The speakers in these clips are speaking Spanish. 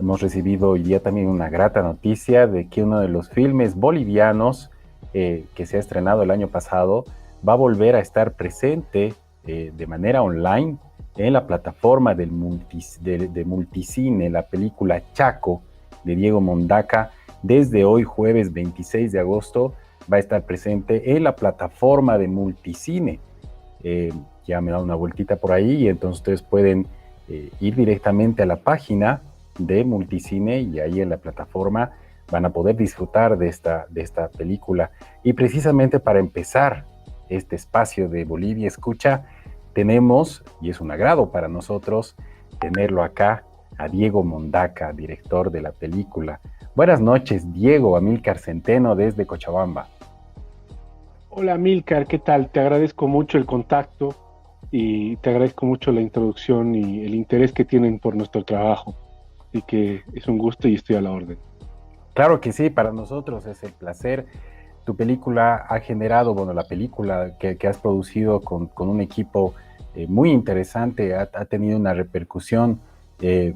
Hemos recibido hoy día también una grata noticia de que uno de los filmes bolivianos que se ha estrenado el año pasado va a volver a estar presente de manera online en la plataforma de Multicine, la película Chaco de Diego Mondaca. Desde hoy, jueves 26 de agosto, va a estar presente en la plataforma de Multicine. Eh, ya me he dado una vueltita por ahí y entonces ustedes pueden ir directamente a la página de Multicine y ahí en la plataforma van a poder disfrutar de esta película. Y precisamente para empezar este espacio de Bolivia Escucha, tenemos, y es un agrado para nosotros, tenerlo acá a Diego Mondaca, director de la película. Buenas noches, Diego. Amílcar Centeno desde Cochabamba. Hola Milcar, ¿qué tal? Te agradezco mucho el contacto y te agradezco mucho la introducción y el interés que tienen por nuestro trabajo. Así que es un gusto y estoy a la orden. Claro que sí, para nosotros es el placer. Tu película ha generado, bueno, la película que has producido con un equipo muy interesante, ha tenido una repercusión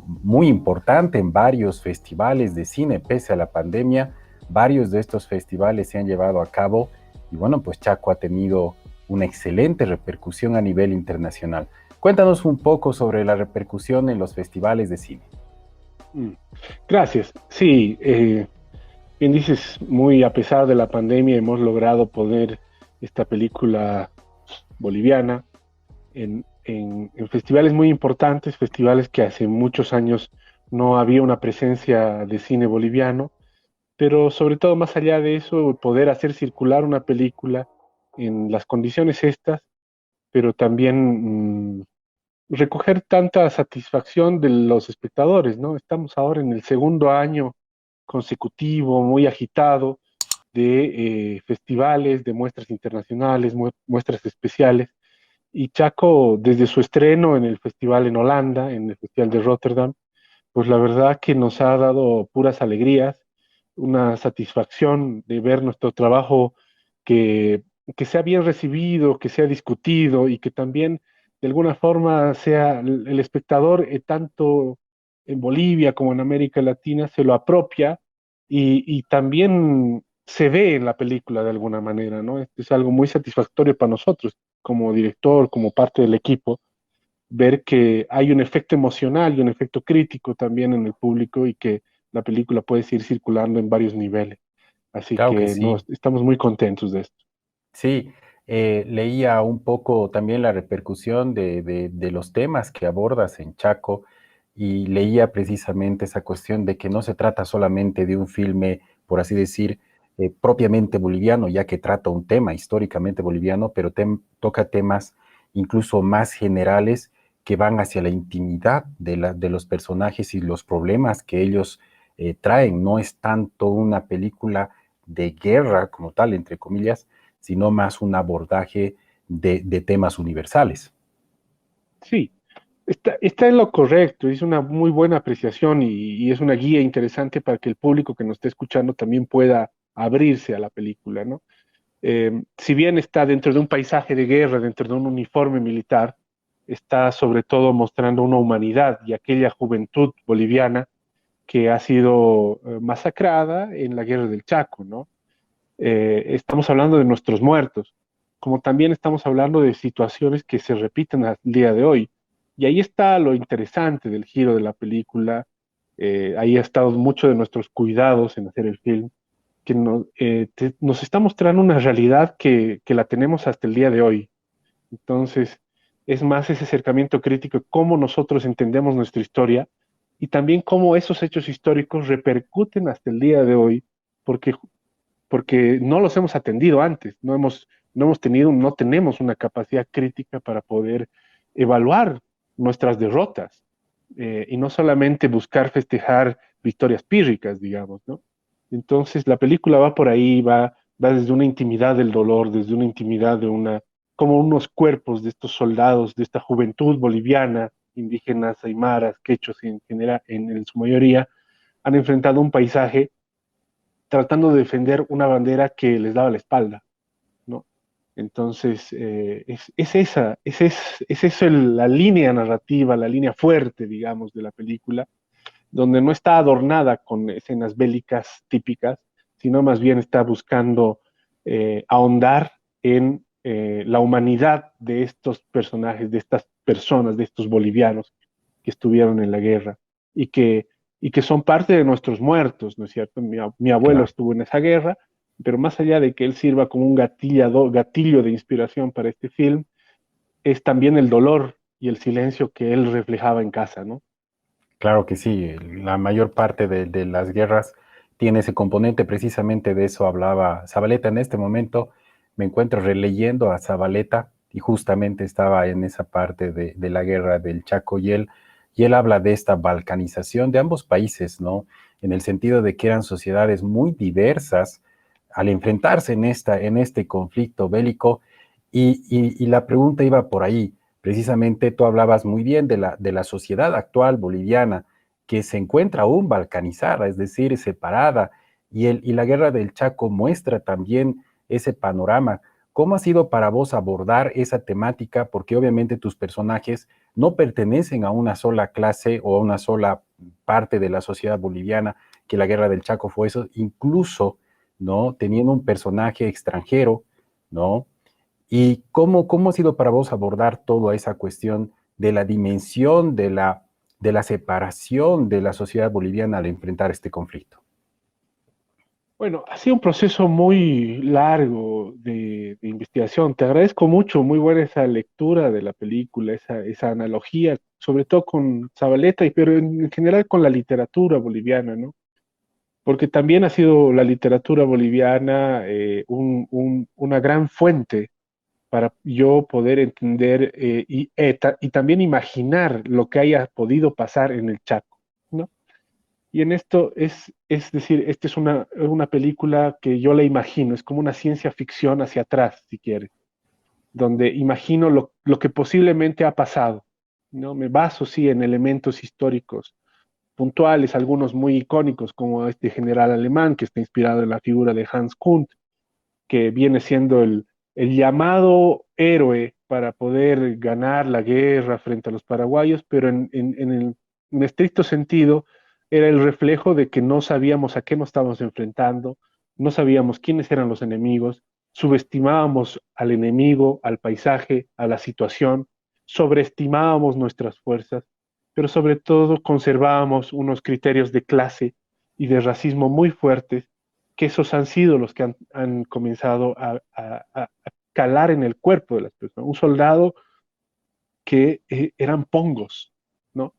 muy importante en varios festivales de cine, pese a la pandemia. Varios de estos festivales se han llevado a cabo y bueno, pues Chaco ha tenido una excelente repercusión a nivel internacional. Cuéntanos un poco sobre la repercusión en los festivales de cine. Mm. Gracias. Sí, bien dices, muy a pesar de la pandemia hemos logrado poner esta película boliviana en festivales muy importantes, festivales que hace muchos años no había una presencia de cine boliviano, pero sobre todo más allá de eso, poder hacer circular una película en las condiciones estas, pero también recoger tanta satisfacción de los espectadores, ¿no? Estamos ahora en el segundo año consecutivo, muy agitado, de festivales, de muestras internacionales, muestras especiales, y Chaco, desde su estreno en el festival en Holanda, en el Festival de Rotterdam, pues la verdad que nos ha dado puras alegrías, una satisfacción de ver nuestro trabajo que, que sea bien recibido, que sea discutido y que también de alguna forma sea el espectador, tanto en Bolivia como en América Latina, se lo apropia y también se ve en la película de alguna manera, ¿no? Esto es algo muy satisfactorio para nosotros como director, como parte del equipo ver que hay un efecto emocional y un efecto crítico también en el público y que la película puede seguir circulando en varios niveles. Así Claro que que sí. estamos muy contentos de esto. Sí, leía un poco también la repercusión de los temas que abordas en Chaco y leía precisamente esa cuestión de que no se trata solamente de un filme, por así decir, propiamente boliviano, ya que trata un tema históricamente boliviano, pero toca temas incluso más generales que van hacia la intimidad de los personajes y los problemas que ellos traen. No es tanto una película de guerra como tal, entre comillas, sino más un abordaje de temas universales. Sí, está en lo correcto, es una muy buena apreciación y es una guía interesante para que el público que nos esté escuchando también pueda abrirse a la película, ¿no? Si bien está dentro de un paisaje de guerra, dentro de un uniforme militar, está sobre todo mostrando una humanidad y aquella juventud boliviana que ha sido masacrada en la guerra del Chaco, ¿no? Estamos hablando de nuestros muertos, como también estamos hablando de situaciones que se repiten al día de hoy. Y ahí está lo interesante del giro de la película, ahí ha estado mucho de nuestros cuidados en hacer el film, que nos está mostrando una realidad que la tenemos hasta el día de hoy. Entonces, es más ese acercamiento crítico, cómo nosotros entendemos nuestra historia y también cómo esos hechos históricos repercuten hasta el día de hoy, porque, porque no los hemos atendido antes, no hemos tenido, no tenemos una capacidad crítica para poder evaluar nuestras derrotas y no solamente buscar festejar victorias pírricas, digamos, ¿no? Entonces, la película va por ahí, va desde una intimidad del dolor, desde una intimidad de una como unos cuerpos de estos soldados, de esta juventud boliviana, indígenas, aymaras, quechos en general, en su mayoría, han enfrentado un paisaje tratando de defender una bandera que les daba la espalda, ¿no? Entonces, es eso la línea narrativa, la línea fuerte, digamos, de la película, donde no está adornada con escenas bélicas típicas, sino más bien está buscando ahondar en la humanidad de estos personajes, de estas personas, de estos bolivianos que estuvieron en la guerra y que, y que son parte de nuestros muertos, ¿no es cierto? Mi abuelo Claro. estuvo en esa guerra, pero más allá de que él sirva como un gatillo de inspiración para este film, es también el dolor y el silencio que él reflejaba en casa, ¿no? Claro que sí, la mayor parte de las guerras tiene ese componente, precisamente de eso hablaba Zabaleta. En este momento me encuentro releyendo a Zabaleta y justamente estaba en esa parte de la guerra del Chaco y él habla de esta balcanización de ambos países, ¿no? En el sentido de que eran sociedades muy diversas al enfrentarse en este conflicto bélico y la pregunta iba por ahí. Precisamente tú hablabas muy bien de la sociedad actual boliviana, que se encuentra aún balcanizada, es decir, separada, y la guerra del Chaco muestra también ese panorama. ¿Cómo ha sido para vos abordar esa temática? Porque obviamente tus personajes no pertenecen a una sola clase o a una sola parte de la sociedad boliviana, que la guerra del Chaco fue eso, incluso, ¿no? Teniendo un personaje extranjero, ¿no? ¿Y cómo ha sido para vos abordar toda esa cuestión de la dimensión de la separación de la sociedad boliviana al enfrentar este conflicto? Bueno, ha sido un proceso muy largo de investigación. Te agradezco mucho, muy buena esa lectura de la película, esa analogía, sobre todo con Zabaleta, pero en general con la literatura boliviana, ¿no? Porque también ha sido la literatura boliviana una gran fuente para yo poder entender y también imaginar lo que haya podido pasar en el Chaco, ¿no? Y en esto es decir, esta es una película que yo la imagino, es como una ciencia ficción hacia atrás, si quieres, donde imagino lo que posiblemente ha pasado, ¿no? Me baso, sí, en elementos históricos puntuales, algunos muy icónicos, como este general alemán que está inspirado en la figura de Hans Kunt, que viene siendo el llamado héroe para poder ganar la guerra frente a los paraguayos, pero en estricto sentido era el reflejo de que no sabíamos a qué nos estábamos enfrentando, no sabíamos quiénes eran los enemigos, subestimábamos al enemigo, al paisaje, a la situación, sobreestimábamos nuestras fuerzas, pero sobre todo conservábamos unos criterios de clase y de racismo muy fuertes, que esos han sido los que han comenzado a calar en el cuerpo de las personas. Un soldado que eran pongos, ¿no?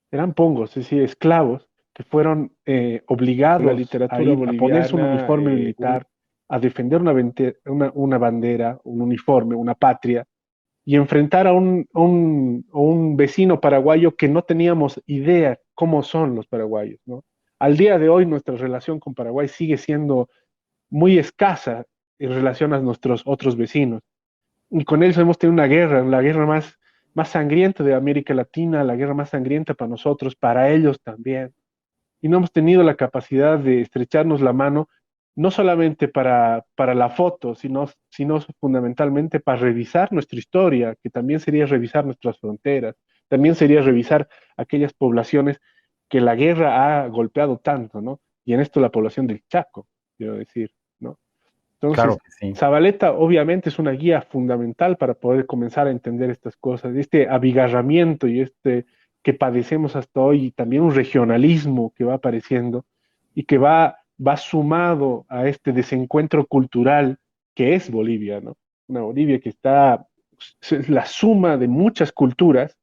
Eran pongos, es decir, esclavos que fueron La obligados a literatura ir a ponerse un boliviana, uniforme militar, a defender una bandera, un uniforme, una patria, y enfrentar a un vecino paraguayo que no teníamos idea cómo son los paraguayos, ¿no? Al día de hoy nuestra relación con Paraguay sigue siendo muy escasa en relación a nuestros otros vecinos. Y con ellos hemos tenido una guerra, la guerra más sangrienta de América Latina, la guerra más sangrienta para nosotros, para ellos también. Y no hemos tenido la capacidad de estrecharnos la mano, no solamente para la foto, sino fundamentalmente para revisar nuestra historia, que también sería revisar nuestras fronteras, también sería revisar aquellas poblaciones que la guerra ha golpeado tanto, ¿no? Y en esto la población del Chaco, quiero decir, ¿no? Claro Entonces, que sí, Zabaleta obviamente es una guía fundamental para poder comenzar a entender estas cosas, este abigarramiento y este que padecemos hasta hoy, y también un regionalismo que va apareciendo y que va sumado a este desencuentro cultural que es Bolivia, ¿no? Una Bolivia que es la suma de muchas culturas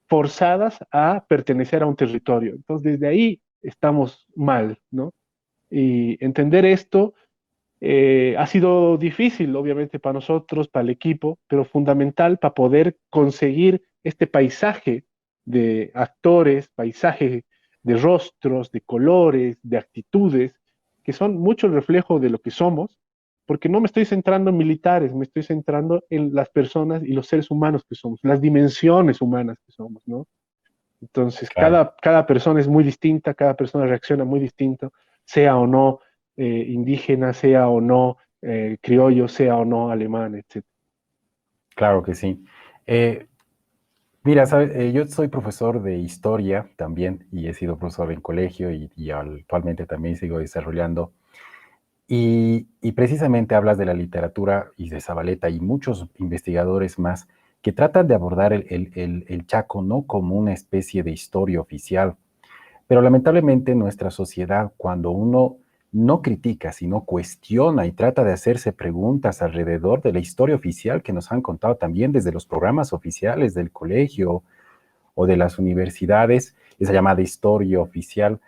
forzadas a pertenecer a un territorio. Entonces, desde ahí estamos mal, ¿no? Y entender esto ha sido difícil, obviamente, para nosotros, para el equipo, pero fundamental para poder conseguir este paisaje de actores, paisaje de rostros, de colores, de actitudes, que son mucho el reflejo de lo que somos, porque no me estoy centrando en militares, me estoy centrando en las personas y los seres humanos que somos, las dimensiones humanas que somos, ¿no? Entonces, claro. cada persona es muy distinta, cada persona reacciona muy distinto, sea o no indígena, sea o no criollo, sea o no alemán, etc. Claro que sí. Eh, Mira, yo soy profesor de historia también y he sido profesor en colegio y actualmente también sigo desarrollando. Y precisamente hablas de la literatura y de Zabaleta y muchos investigadores más que tratan de abordar el Chaco no como una especie de historia oficial, pero lamentablemente en nuestra sociedad, cuando uno no critica, sino cuestiona y trata de hacerse preguntas alrededor de la historia oficial que nos han contado también desde los programas oficiales del colegio o de las universidades, esa llamada historia oficial,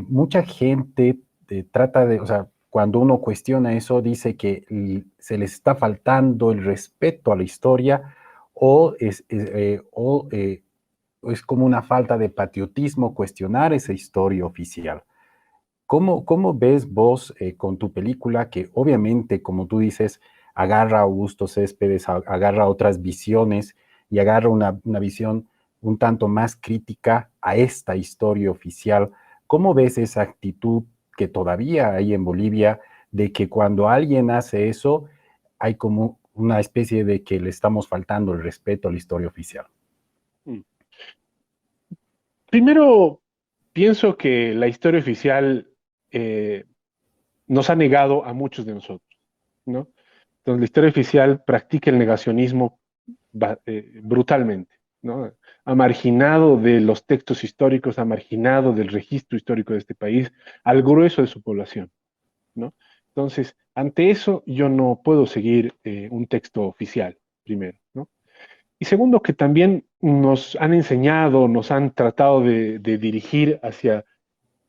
mucha gente trata de, o sea, cuando uno cuestiona eso, dice que se les está faltando el respeto a la historia o es como una falta de patriotismo cuestionar esa historia oficial. ¿Cómo ves vos con tu película que obviamente, como tú dices, agarra a Augusto Céspedes, agarra otras visiones y agarra una visión un tanto más crítica a esta historia oficial? ¿Cómo ves esa actitud que todavía hay en Bolivia de que cuando alguien hace eso, hay como una especie de que le estamos faltando el respeto a la historia oficial? Mm. Primero, pienso que la historia oficial eh, nos ha negado a muchos de nosotros, ¿no? Entonces, la historia oficial practica el negacionismo brutalmente, ¿no? Ha marginado de los textos históricos, ha marginado del registro histórico de este país al grueso de su población, ¿no? Entonces, ante eso, yo no puedo seguir un texto oficial, primero, ¿no? Y segundo, que también nos han enseñado, nos han tratado de dirigir hacia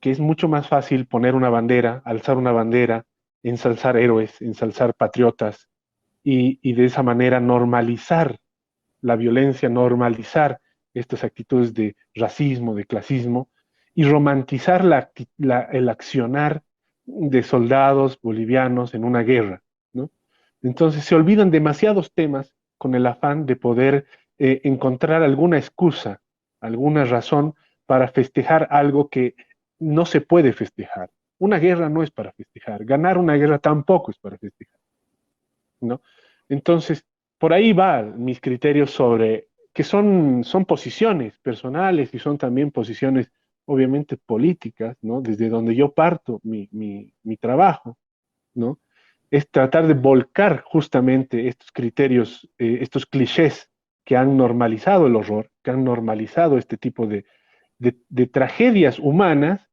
que es mucho más fácil poner una bandera, alzar una bandera, ensalzar héroes, ensalzar patriotas y de esa manera normalizar la violencia, normalizar estas actitudes de racismo, de clasismo y romantizar el accionar de soldados bolivianos en una guerra, ¿no? Entonces se olvidan demasiados temas con el afán de poder encontrar alguna excusa, alguna razón para festejar algo que no se puede festejar. Una guerra no es para festejar, ganar una guerra tampoco es para festejar, ¿no? Entonces, por ahí van mis criterios sobre que son posiciones personales y son también posiciones obviamente políticas, ¿no? Desde donde yo parto mi trabajo, ¿no? Es tratar de volcar justamente estos criterios, estos clichés que han normalizado el horror, que han normalizado este tipo de tragedias humanas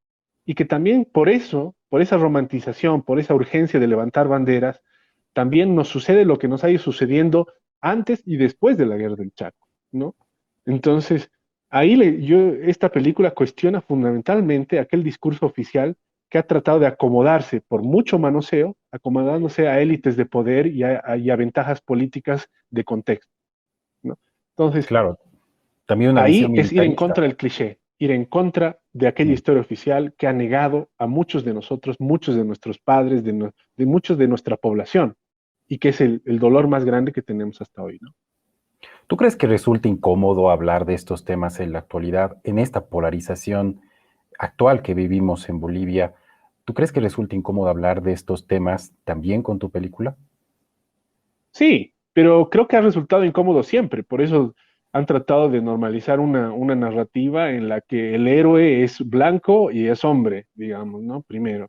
y que también por eso, por esa romantización, por esa urgencia de levantar banderas, también nos sucede lo que nos ha ido sucediendo antes y después de la guerra del Chaco, ¿no? Entonces, esta película cuestiona fundamentalmente aquel discurso oficial que ha tratado de acomodarse por mucho manoseo, acomodándose a élites de poder y a ventajas políticas de contexto, ¿no? Entonces, Claro, también una visión ahí es ir en militarista. contra del cliché, ir en contra de aquella Mm. historia oficial que ha negado a muchos de nosotros, muchos de nuestros padres, de muchos de nuestra población, y que es el dolor más grande que tenemos hasta hoy, ¿no? ¿Tú crees que resulta incómodo hablar de estos temas en la actualidad, en esta polarización actual que vivimos en Bolivia? ¿Tú crees que resulta incómodo hablar de estos temas también con tu película? Sí, pero creo que ha resultado incómodo siempre, por eso han tratado de normalizar una narrativa en la que el héroe es blanco y es hombre, digamos, ¿no? Primero.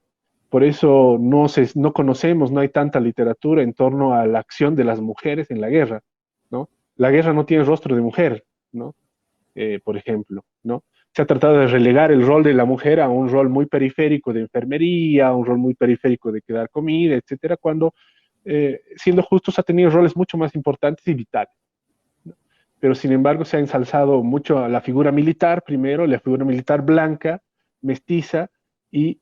Por eso no conocemos, no hay tanta literatura en torno a la acción de las mujeres en la guerra, ¿no? La guerra no tiene rostro de mujer, ¿no? Por ejemplo, ¿no? Se ha tratado de relegar el rol de la mujer a un rol muy periférico de enfermería, a un rol muy periférico de quedar comida, etcétera, cuando, siendo justos, ha tenido roles mucho más importantes y vitales. ¿No? Pero sin embargo se ha ensalzado mucho a la figura militar, primero, la figura militar blanca, mestiza, y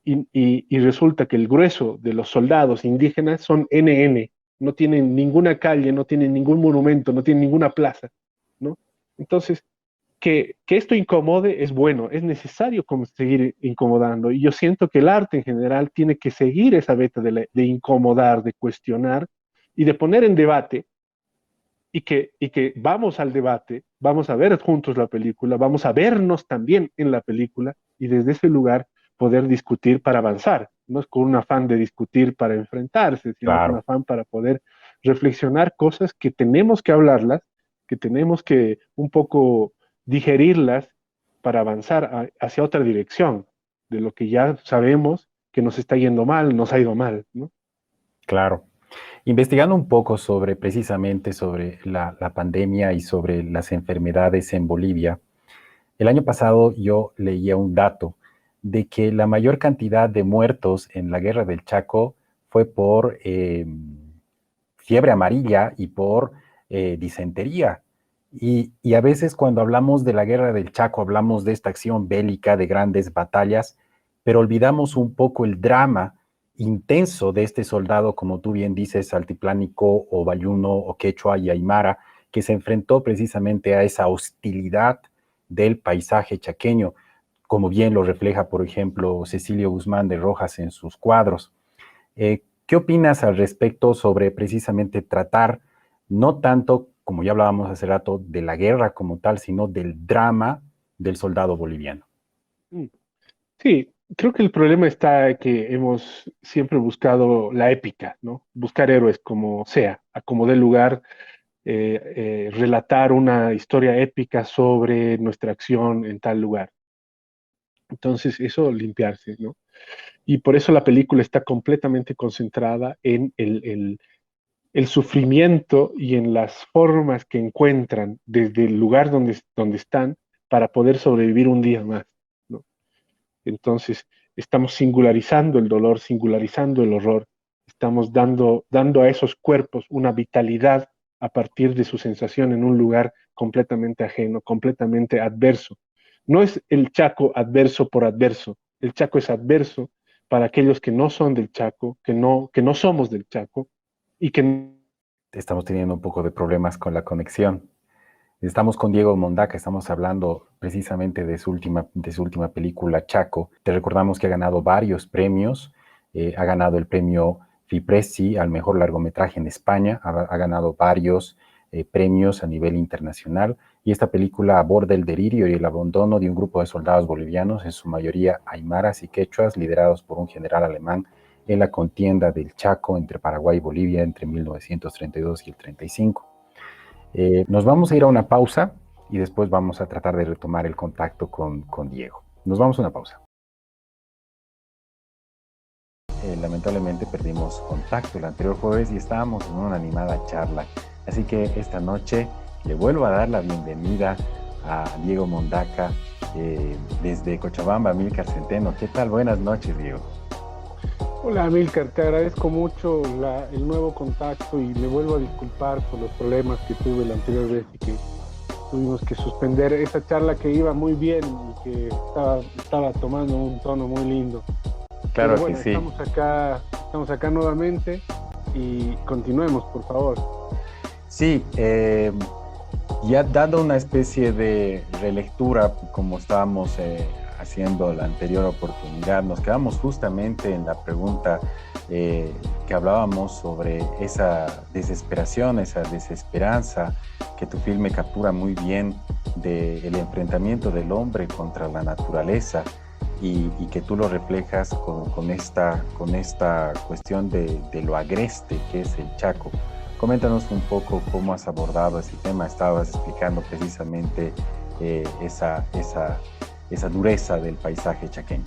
resulta que el grueso de los soldados indígenas son NN, no tienen ninguna calle, no tienen ningún monumento, no tienen ninguna plaza, ¿no? Entonces, que esto incomode es bueno, es necesario seguir incomodando. Y yo siento que el arte en general tiene que seguir esa beta de incomodar, de cuestionar y de poner en debate y que vamos al debate, vamos a ver juntos la película, vamos a vernos también en la película y desde ese lugar poder discutir para avanzar. No es con un afán de discutir para enfrentarse, sino con un Claro. afán para poder reflexionar cosas que tenemos que hablarlas que tenemos que un poco digerirlas para avanzar hacia otra dirección de lo que ya sabemos que nos está yendo mal, nos ha ido mal, ¿no? Claro. Investigando un poco sobre precisamente sobre la pandemia y sobre las enfermedades en Bolivia, el año pasado yo leía un dato de que la mayor cantidad de muertos en la guerra del Chaco fue por fiebre amarilla y por disentería. Y a veces cuando hablamos de la guerra del Chaco, hablamos de esta acción bélica, de grandes batallas, pero olvidamos un poco el drama intenso de este soldado, como tú bien dices, altiplánico o bayuno o quechua y aymara, que se enfrentó precisamente a esa hostilidad del paisaje chaqueño, como bien lo refleja, por ejemplo, Cecilio Guzmán de Rojas en sus cuadros. ¿Qué opinas al respecto sobre precisamente tratar, no tanto, como ya hablábamos hace rato, de la guerra como tal, sino del drama del soldado boliviano? Mm. Sí, creo que el problema está que hemos siempre buscado la épica, ¿no? Buscar héroes como sea, a como dé lugar, relatar una historia épica sobre nuestra acción en tal lugar. Entonces, eso limpiarse, ¿no? Y por eso la película está completamente concentrada en el sufrimiento y en las formas que encuentran desde el lugar donde están para poder sobrevivir un día más, ¿no? Entonces, estamos singularizando el dolor, singularizando el horror, estamos dando a esos cuerpos una vitalidad a partir de su sensación en un lugar completamente ajeno, completamente adverso. No es el Chaco adverso por adverso, el Chaco es adverso para aquellos que no son del Chaco, que no somos del Chaco y que... Estamos teniendo un poco de problemas con la conexión. Estamos con Diego Mondaca, estamos hablando precisamente de su última película, Chaco. Te recordamos que ha ganado varios premios, ha ganado el premio Fipresci al mejor largometraje en España, ha ganado varios premios a nivel internacional, y esta película aborda el delirio y el abandono de un grupo de soldados bolivianos, en su mayoría aymaras y quechuas, liderados por un general alemán en la contienda del Chaco entre Paraguay y Bolivia entre 1932 y el 35. Nos vamos a ir a una pausa y después vamos a tratar de retomar el contacto con Diego. Nos vamos a una pausa. Lamentablemente perdimos contacto el anterior jueves y estábamos en una animada charla. Así que esta noche le vuelvo a dar la bienvenida a Diego Mondaca desde Cochabamba, Amílcar Centeno. ¿Qué tal? Buenas noches, Diego. Hola, Amílcar, te agradezco mucho el nuevo contacto y me vuelvo a disculpar por los problemas que tuve la anterior vez y que tuvimos que suspender esa charla que iba muy bien y que estaba tomando un tono muy lindo. Claro. Pero bueno, que sí. Estamos acá nuevamente y continuemos, por favor. Sí, ya dando una especie de relectura, como estábamos haciendo la anterior oportunidad, nos quedamos justamente en la pregunta que hablábamos sobre esa desesperación, esa desesperanza que tu filme captura muy bien del enfrentamiento del hombre contra la naturaleza y que tú lo reflejas con esta cuestión de lo agreste que es el Chaco. Coméntanos un poco cómo has abordado ese tema. Estabas explicando precisamente esa dureza del paisaje chaqueño.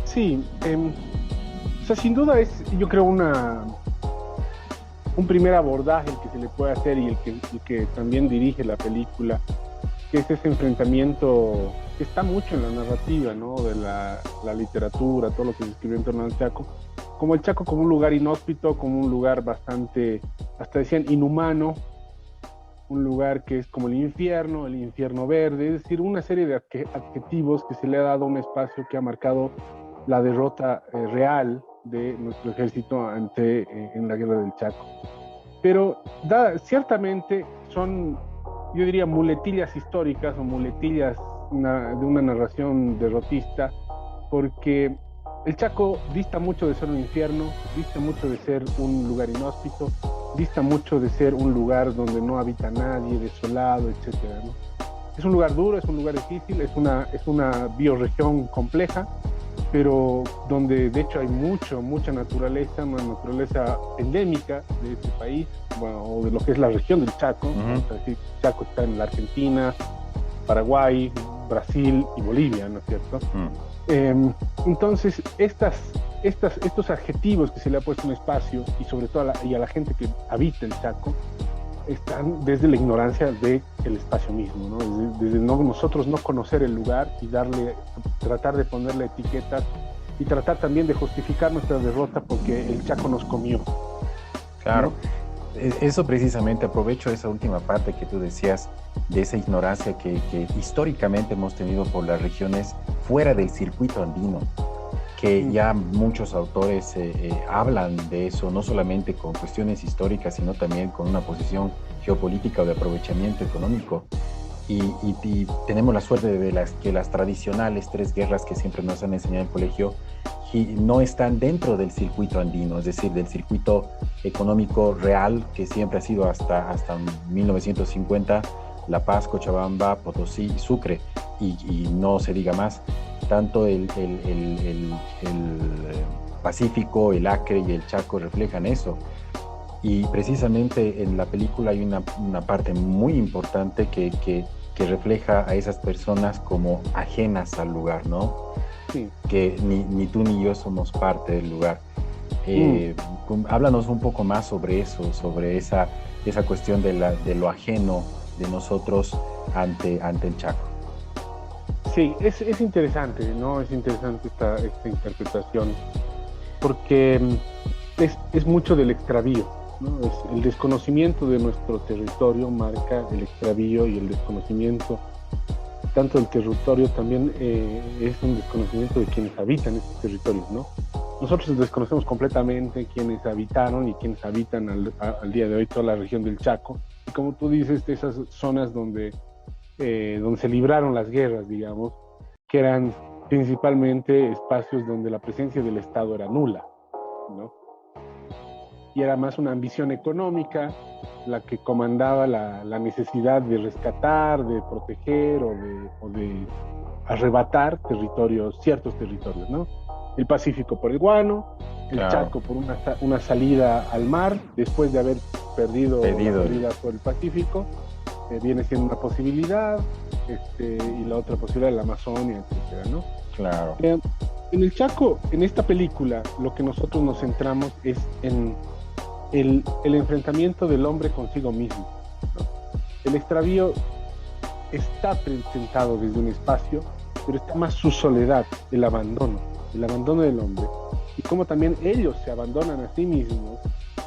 Sí, o sea, sin duda es, yo creo, un primer abordaje el que se le puede hacer y el que también dirige la película, que es ese enfrentamiento que está mucho en la narrativa, ¿no? De la literatura, todo lo que se escribió en torno al Chaco, como el Chaco como un lugar inhóspito, como un lugar bastante, hasta decían, inhumano, un lugar que es como el infierno verde, es decir, una serie de adjetivos que se le ha dado a un espacio que ha marcado la derrota real de nuestro ejército en la guerra del Chaco. Pero ciertamente son, yo diría, muletillas históricas o muletillas de una narración derrotista, porque el Chaco dista mucho de ser un infierno, dista mucho de ser un lugar inhóspito, dista mucho de ser un lugar donde no habita nadie, desolado, etcétera, ¿no? Es un lugar duro, es un lugar difícil, es una bioregión compleja, pero donde de hecho hay mucha naturaleza, una naturaleza endémica de este país, bueno, o de lo que es la región del Chaco. Ujú. Es decir, Chaco está en la Argentina, Paraguay, Brasil y Bolivia, ¿no es cierto? Mm. Entonces, estos adjetivos que se le ha puesto a un espacio, y sobre todo y a la gente que habita el Chaco, están desde la ignorancia del espacio mismo, ¿no? Desde nosotros no conocer el lugar y tratar de ponerle etiquetas y tratar también de justificar nuestra derrota porque el Chaco nos comió, Claro. ¿no? Eso precisamente, aprovecho esa última parte que tú decías, de esa ignorancia que históricamente hemos tenido por las regiones fuera del circuito andino, que ya muchos autores hablan de eso, no solamente con cuestiones históricas, sino también con una posición geopolítica o de aprovechamiento económico. Y tenemos la suerte de que las tradicionales tres guerras que siempre nos han enseñado en el colegio no están dentro del circuito andino, es decir, del circuito económico real que siempre ha sido hasta 1950, La Paz, Cochabamba, Potosí y Sucre, y no se diga más. Tanto el Pacífico, el Acre y el Chaco reflejan eso. Y precisamente en la película hay una parte muy importante que refleja a esas personas como ajenas al lugar, ¿no? Sí. Que ni tú ni yo somos parte del lugar. Háblanos un poco más sobre eso, sobre esa cuestión de lo ajeno de nosotros ante el Chaco. Sí, es interesante, ¿no? Es interesante esta interpretación, porque es mucho del extravío, ¿no? El desconocimiento de nuestro territorio marca el extravío, y el desconocimiento tanto del territorio también es un desconocimiento de quienes habitan estos territorios, ¿no? Nosotros desconocemos completamente quienes habitaron y quienes habitan al día de hoy toda la región del Chaco, y como tú dices, de esas zonas donde se libraron las guerras, digamos, que eran principalmente espacios donde la presencia del Estado era nula, ¿no? Y era más una ambición económica la que comandaba la necesidad de rescatar, de proteger o de arrebatar ciertos territorios, ¿no? El Pacífico por el guano, el Claro. Chaco por una salida al mar después de haber perdido la salida por el Pacífico, viene siendo una posibilidad, y la otra posibilidad, la Amazonia, etcétera, ¿no? Claro. En el Chaco, en esta película, lo que nosotros nos centramos es en el enfrentamiento del hombre consigo mismo, ¿no? El extravío está presentado desde un espacio, pero está más su soledad, el abandono del hombre, y cómo también ellos se abandonan a sí mismos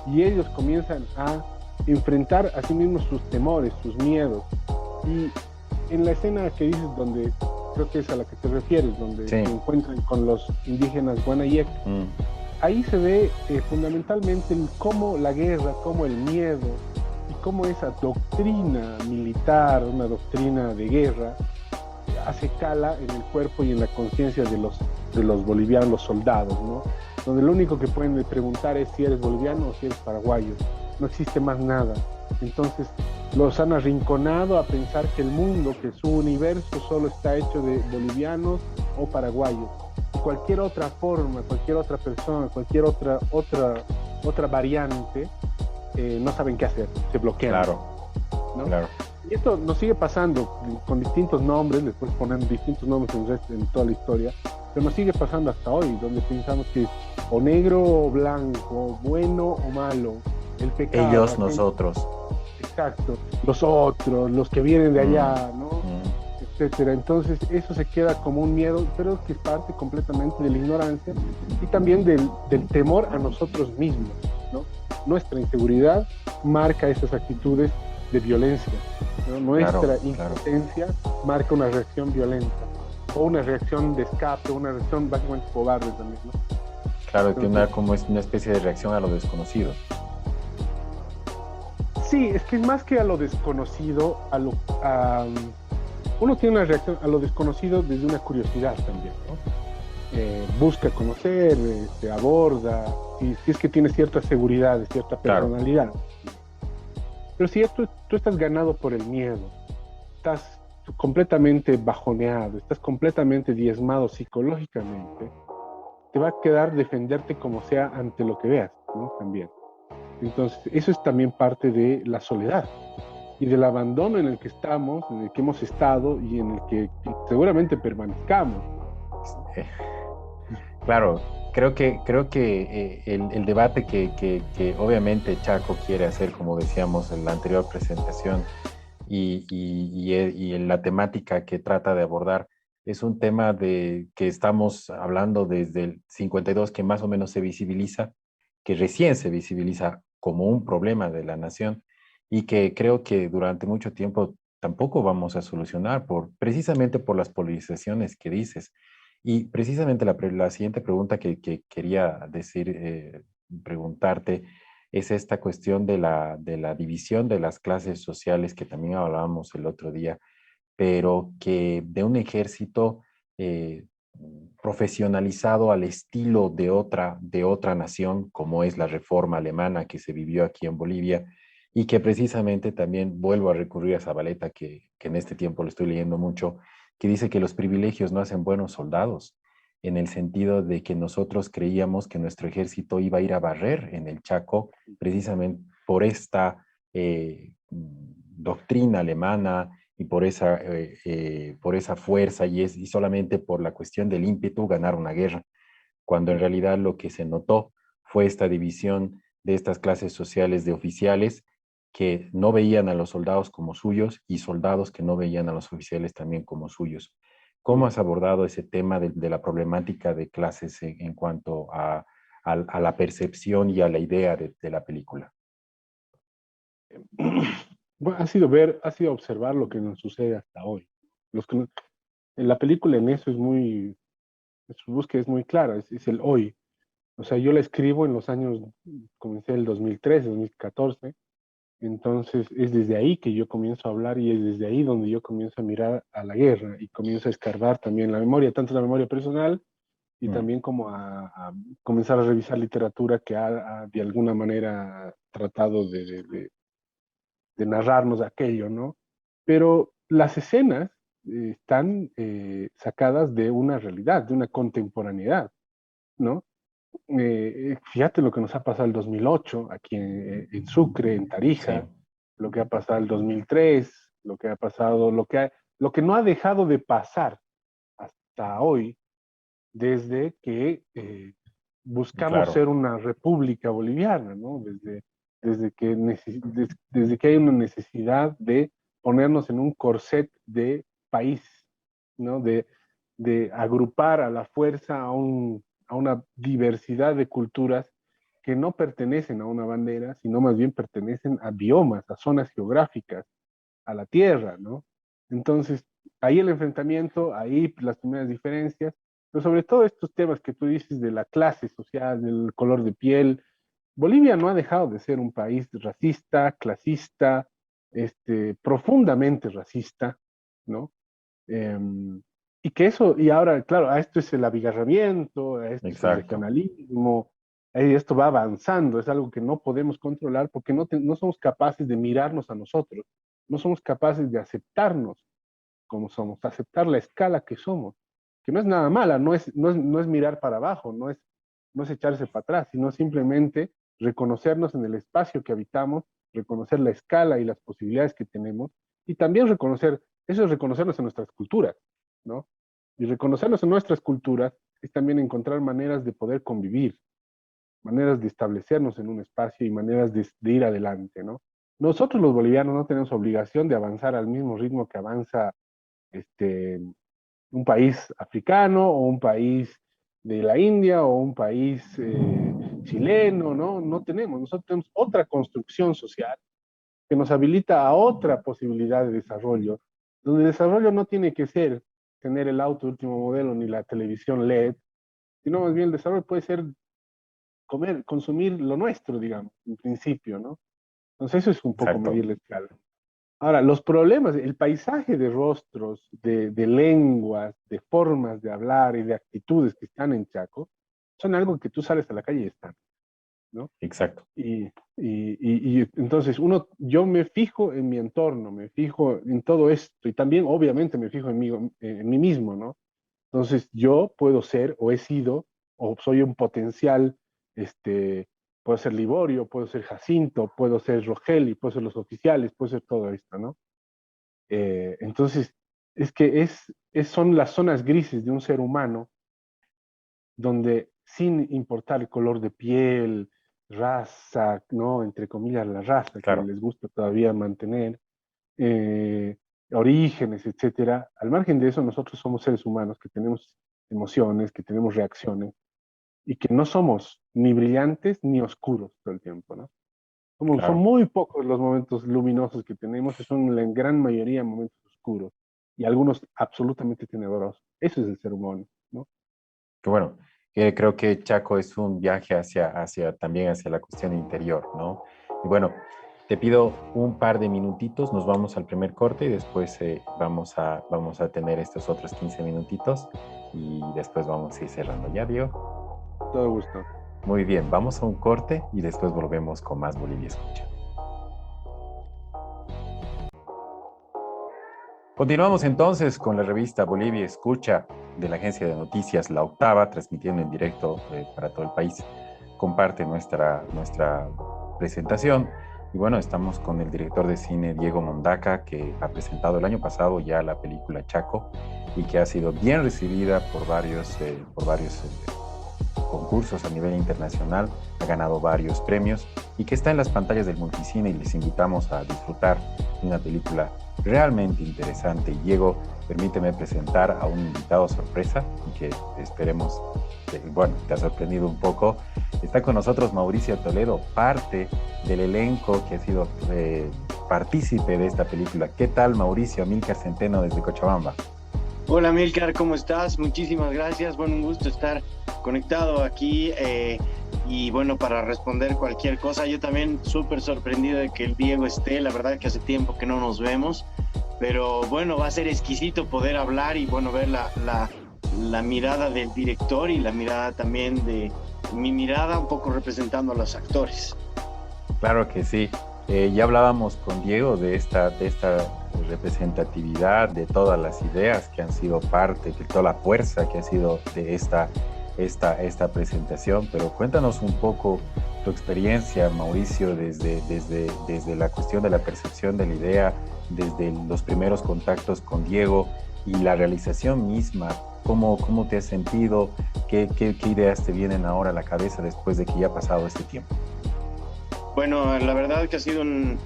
y ellos comienzan a enfrentar a sí mismos sus temores, sus miedos. Y en la escena que dices, donde creo que es a la que te refieres, donde se encuentran con los indígenas Guanayek, ahí se ve fundamentalmente cómo la guerra, cómo el miedo y cómo esa doctrina militar, una doctrina de guerra, hace cala en el cuerpo y en la conciencia de los bolivianos, los soldados, ¿no? Donde lo único que pueden preguntar es si eres boliviano o si eres paraguayo. No existe más nada. Entonces los han arrinconado a pensar que el mundo, que su universo solo está hecho de bolivianos o paraguayos. Y cualquier otra forma, cualquier otra persona, cualquier otra variante, no saben qué hacer, se bloquean. Claro, ¿no? Claro. Y esto nos sigue pasando con distintos nombres, después ponen distintos nombres en toda la historia, pero nos sigue pasando hasta hoy, donde pensamos que es o negro o blanco, bueno o malo, el pecado. Ellos, nosotros. Exacto, los otros, los que vienen de allá, ¿no? Etcétera. Entonces eso se queda como un miedo, pero que es parte completamente de la ignorancia y también del temor a nosotros mismos, ¿no? Nuestra inseguridad marca esas actitudes de violencia, ¿no? Nuestra impotencia marca una reacción violenta o una reacción de escape, una reacción básicamente cobarde también, ¿no? Claro, entonces, como es una especie de reacción a lo desconocido. Sí, es que es más que a lo desconocido, uno tiene una reacción a lo desconocido desde una curiosidad también, ¿no? Busca conocer, aborda, y si es que tiene cierta seguridad, cierta personalidad. Claro. Pero si tú estás ganado por el miedo, estás completamente bajoneado, estás completamente diezmado psicológicamente, te va a quedar defenderte como sea ante lo que veas, ¿no? También. Entonces, eso es también parte de la soledad y del abandono en el que estamos, en el que hemos estado y en el que seguramente permanezcamos. Eh, claro, creo que el debate que obviamente Chaco quiere hacer, como decíamos en la anterior presentación, y en la temática que trata de abordar es un tema de que estamos hablando desde el 52, que más o menos se visibiliza, que recién se visibiliza como un problema de la nación y que creo que durante mucho tiempo tampoco vamos a solucionar precisamente por las polarizaciones que dices. Y precisamente la siguiente pregunta que quería decir, preguntarte, es esta cuestión de la división de las clases sociales que también hablábamos el otro día, pero que de un ejército eh, profesionalizado al estilo de otra nación, como es la reforma alemana que se vivió aquí en Bolivia, y que precisamente también vuelvo a recurrir a Zabaleta, que en este tiempo lo estoy leyendo mucho, que dice que los privilegios no hacen buenos soldados, en el sentido de que nosotros creíamos que nuestro ejército iba a ir a barrer en el Chaco precisamente por esta doctrina alemana y por esa fuerza y solamente por la cuestión del ímpetu ganar una guerra, cuando en realidad lo que se notó fue esta división de estas clases sociales de oficiales que no veían a los soldados como suyos y soldados que no veían a los oficiales también como suyos. ¿Cómo has abordado ese tema de la problemática de clases en cuanto a la percepción y a la idea de la película? Bueno, ha sido observar lo que nos sucede hasta hoy. Los que, en la película en eso es muy, su búsqueda es muy clara, es el hoy. O sea, yo la escribo en los años, comencé el 2013, 2014, entonces es desde ahí que yo comienzo a hablar y es desde ahí donde yo comienzo a mirar a la guerra y comienzo a escarbar también la memoria, tanto la memoria personal y Mm, también como a comenzar a revisar literatura que ha de alguna manera tratado de narrarnos aquello, ¿no? Pero las escenas están sacadas de una realidad, de una contemporaneidad, ¿no? Fíjate lo que nos ha pasado el 2008 aquí en Sucre, en sí, Tarija, lo que ha pasado el 2003, lo que ha pasado, lo que no ha dejado de pasar hasta hoy, desde que buscamos claro, ser una república boliviana, ¿no? Desde que hay una necesidad de ponernos en un corset de país, ¿no? De agrupar a la fuerza a una diversidad de culturas que no pertenecen a una bandera, sino más bien pertenecen a biomas, a zonas geográficas, a la tierra, ¿no? Entonces, ahí el enfrentamiento, ahí las primeras diferencias, pero sobre todo estos temas que tú dices de la clase social, del color de piel. Bolivia no ha dejado de ser un país racista, clasista, profundamente racista, ¿no? Eh, y que eso, y ahora, claro, a esto es el abigarramiento, a esto es el exacto, regionalismo, esto va avanzando, es algo que no podemos controlar porque no somos capaces de mirarnos a nosotros, no somos capaces de aceptarnos como somos, aceptar la escala que somos, que no es nada mala, no es mirar para abajo, no es echarse para atrás, sino simplemente reconocernos en el espacio que habitamos, reconocer la escala y las posibilidades que tenemos, y también reconocer, eso es reconocernos en nuestras culturas, ¿no? Y reconocernos en nuestras culturas es también encontrar maneras de poder convivir, maneras de establecernos en un espacio y maneras de ir adelante, ¿no? Nosotros los bolivianos no tenemos obligación de avanzar al mismo ritmo que avanza este, un país africano o un país de la India o un país chileno, ¿no? No tenemos. Nosotros tenemos otra construcción social que nos habilita a otra posibilidad de desarrollo, donde el desarrollo no tiene que ser tener el auto último modelo ni la televisión LED, sino más bien el desarrollo puede ser comer, consumir lo nuestro, digamos, en principio, ¿no? Entonces eso es un poco exacto. medir la escala. Ahora, los problemas, el paisaje de rostros, de lenguas, de formas de hablar y de actitudes que están en Chaco, son algo que tú sales a la calle y están, ¿no? Exacto. Y entonces yo me fijo en mi entorno, me fijo en todo esto y también obviamente me fijo en mí mismo, ¿no? Entonces yo puedo ser o he sido o soy un potencial, puedo ser Liborio, puedo ser Jacinto, puedo ser Rogeli, puedo ser los oficiales, puedo ser todo esto, ¿no? Entonces, es que son las zonas grises de un ser humano donde sin importar el color de piel, raza, ¿no? Entre comillas, la raza que Claro, les gusta todavía mantener, eh, orígenes, etcétera. Al margen de eso, nosotros somos seres humanos que tenemos emociones, que tenemos reacciones y que no somos ni brillantes ni oscuros todo el tiempo, ¿no? Son claro. muy pocos los momentos luminosos que tenemos, y son la gran mayoría momentos oscuros y algunos absolutamente tenebrosos. Eso es el ser humano, ¿no? Que bueno, creo que Chaco es un viaje también hacia la cuestión interior, ¿no? Y bueno, te pido un par de minutitos, nos vamos al primer corte y después vamos a tener estos otros 15 minutitos y después vamos a ir cerrando. ¿Ya, Diego? Todo gusto. Muy bien, vamos a un corte y después volvemos con más Bolivia Escucha. Continuamos entonces con la revista Bolivia Escucha de la agencia de noticias La Octava, transmitiendo en directo para todo el país. Comparte nuestra presentación. Y bueno, estamos con el director de cine Diego Mondaca, que ha presentado el año pasado ya la película Chaco y que ha sido bien recibida por varios concursos a nivel internacional, ha ganado varios premios y que está en las pantallas del multicine y les invitamos a disfrutar de una película realmente interesante. Y Diego, permíteme presentar a un invitado sorpresa y que esperemos, bueno, te ha sorprendido un poco. Está con nosotros Mauricio Toledo, parte del elenco que ha sido partícipe de esta película. ¿Qué tal, Mauricio? Amílcar Centeno desde Cochabamba. Hola Milcar, ¿cómo estás? Muchísimas gracias, bueno, un gusto estar conectado aquí y bueno, para responder cualquier cosa, yo también súper sorprendido de que el Diego esté, la verdad que hace tiempo que no nos vemos, pero bueno, va a ser exquisito poder hablar y bueno, ver la mirada del director y la mirada también de mi mirada, un poco representando a los actores. Claro que sí. Ya hablábamos con Diego de esta representatividad, de todas las ideas que han sido parte, de toda la fuerza que ha sido de esta presentación, pero cuéntanos un poco tu experiencia, Mauricio, desde la cuestión de la percepción de la idea, desde los primeros contactos con Diego y la realización misma. ¿Cómo te has sentido? ¿Qué ideas te vienen ahora a la cabeza después de que ya ha pasado este tiempo? Bueno, la verdad que ha sido un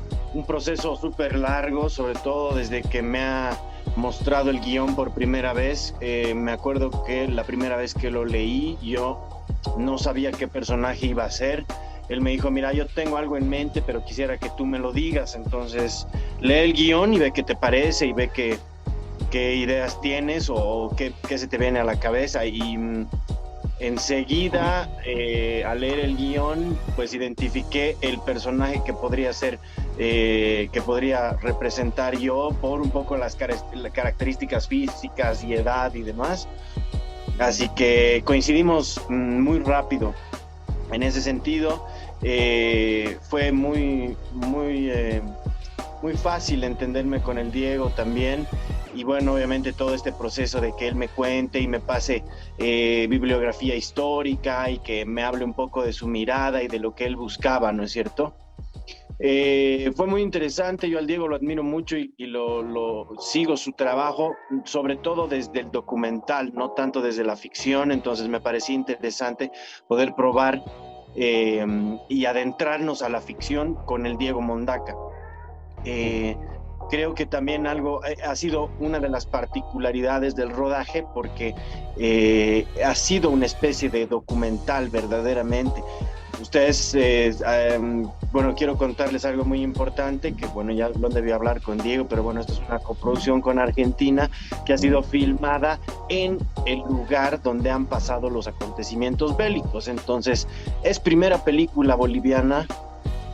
proceso súper largo, sobre todo desde que me ha mostrado el guión por primera vez. Me acuerdo que la primera vez que lo leí, yo no sabía qué personaje iba a ser. Él me dijo, mira, yo tengo algo en mente, pero quisiera que tú me lo digas. Entonces, lee el guión y ve qué te parece y ve qué ideas tienes o qué se te viene a la cabeza. Y enseguida, al leer el guión, pues identifiqué el personaje que podría ser, que podría representar yo por un poco las características físicas y edad y demás. Así que coincidimos muy rápido en ese sentido. Fue muy fácil entenderme con el Diego también. Y bueno, obviamente todo este proceso de que él me cuente y me pase bibliografía histórica y que me hable un poco de su mirada y de lo que él buscaba, ¿no es cierto? Fue muy interesante, yo al Diego lo admiro mucho y lo sigo su trabajo, sobre todo desde el documental, no tanto desde la ficción, entonces me parecía interesante poder probar y adentrarnos a la ficción con el Diego Mondaca. Creo que también algo ha sido una de las particularidades del rodaje porque ha sido una especie de documental verdaderamente. Ustedes, bueno, quiero contarles algo muy importante que, bueno, ya lo debí hablar con Diego, pero bueno, esto es una coproducción con Argentina que ha sido filmada en el lugar donde han pasado los acontecimientos bélicos. Entonces, es primera película boliviana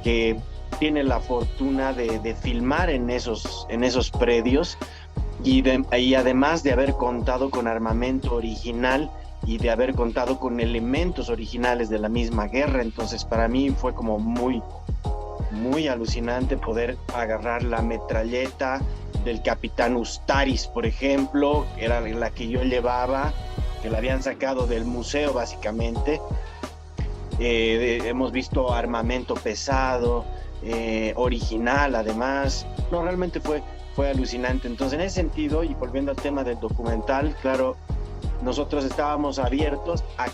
que tiene la fortuna de filmar en esos predios y además de haber contado con armamento original y de haber contado con elementos originales de la misma guerra. Entonces para mí fue como muy alucinante poder agarrar la metralleta del capitán Ustaris, por ejemplo, era la que yo llevaba, que la habían sacado del museo básicamente. Hemos visto armamento pesado, original además. No, realmente fue alucinante. Entonces, en ese sentido, y volviendo al tema del documental, claro, nosotros estábamos abiertos a